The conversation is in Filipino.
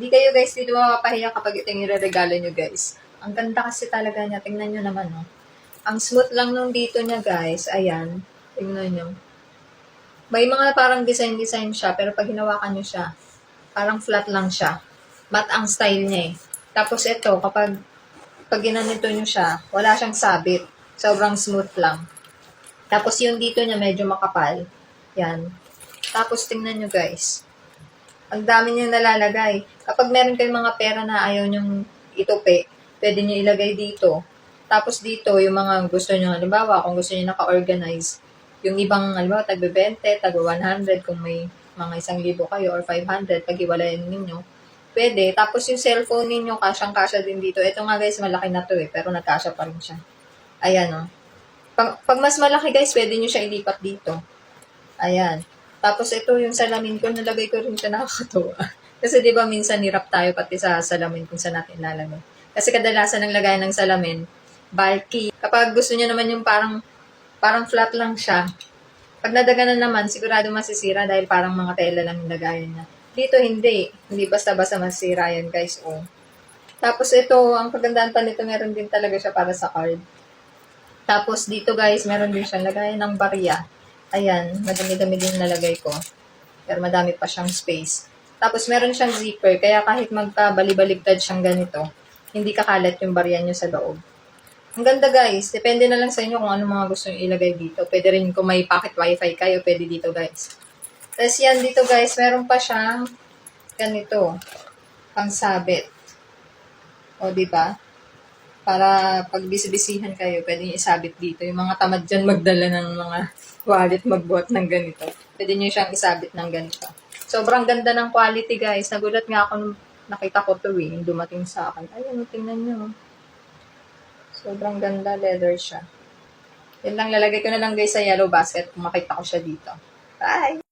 Hindi kayo guys dito mapapahiya kapag ito yung regalo nyo guys. Ang ganda kasi talaga niya. Tingnan nyo naman, no? Ang smooth lang nung dito niya guys. Ayan. Tingnan nyo. May mga parang design siya, pero pag hinawakan nyo siya, parang flat lang siya. Matte ang style niya eh. Tapos ito, pag ginanito nyo siya, wala siyang sabit. Sobrang smooth lang. Tapos yung dito niya medyo makapal. Yan. Tapos tingnan nyo guys. Ang dami niyang nalalagay. Kapag meron kayong mga pera na ayaw nyong itupi, pwede nyo ilagay dito. Tapos dito, yung mga gusto nyo, halimbawa, kung gusto nyo naka-organize, yung ibang, halimbawa, tagbe-20, tagbe-100, kung may mga 1,000 kayo or 500, pag-iwalayan ninyo, pwede. Tapos yung cellphone ninyo, kasyang-kasya din dito. Ito nga guys, malaki na to eh, pero nagkasya pa rin siya. Ayan o. Pag mas malaki guys, pwede nyo siya ilipat dito. Ayan. Tapos ito yung salamin ko, nalagay ko rin siya, nakakatuwa. Kasi di ba minsan hirap tayo pati sa salamin kung saan natin lalagay. Kasi kadalasan ng lagayan ng salamin, bulky. Kapag gusto niya naman yung parang flat lang siya, pag nadaganan naman, sigurado masisira dahil parang mga tela lang yung lagayan niya. Dito hindi. Hindi basta-basta masisira yan guys. Oh. Tapos ito, ang pagandaan pa nito, meron din talaga siya para sa card. Tapos dito guys, meron din siyang lagayan ng barya. Ayan, madami-dami din nalagay ko. Pero madami pa siyang space. Tapos meron siyang zipper, kaya kahit magkabali-baligtad siyang ganito, hindi kakalat yung barya nyo sa loob. Ang ganda guys, depende na lang sa inyo kung ano mga gusto nyo ilagay dito. Pwede rin kung may pocket wifi kayo, pwede dito guys. Tapos yan dito guys, meron pa siyang ganito, pang sabit. O diba? Para pag bisibisihan kayo, pwede nyo isabit dito. Yung mga tamad dyan magdala ng mga wallet, magbuhat ng ganito. Pwede nyo siyang isabit ng ganito. Sobrang ganda ng quality guys. Nagulat nga ako nung nakita ko to yung dumating sa akin. Ayun, tingnan nyo. Sobrang ganda, leather siya. Yan lang, lalagay ko na lang guys sa yellow basket kung makita ko siya dito. Bye!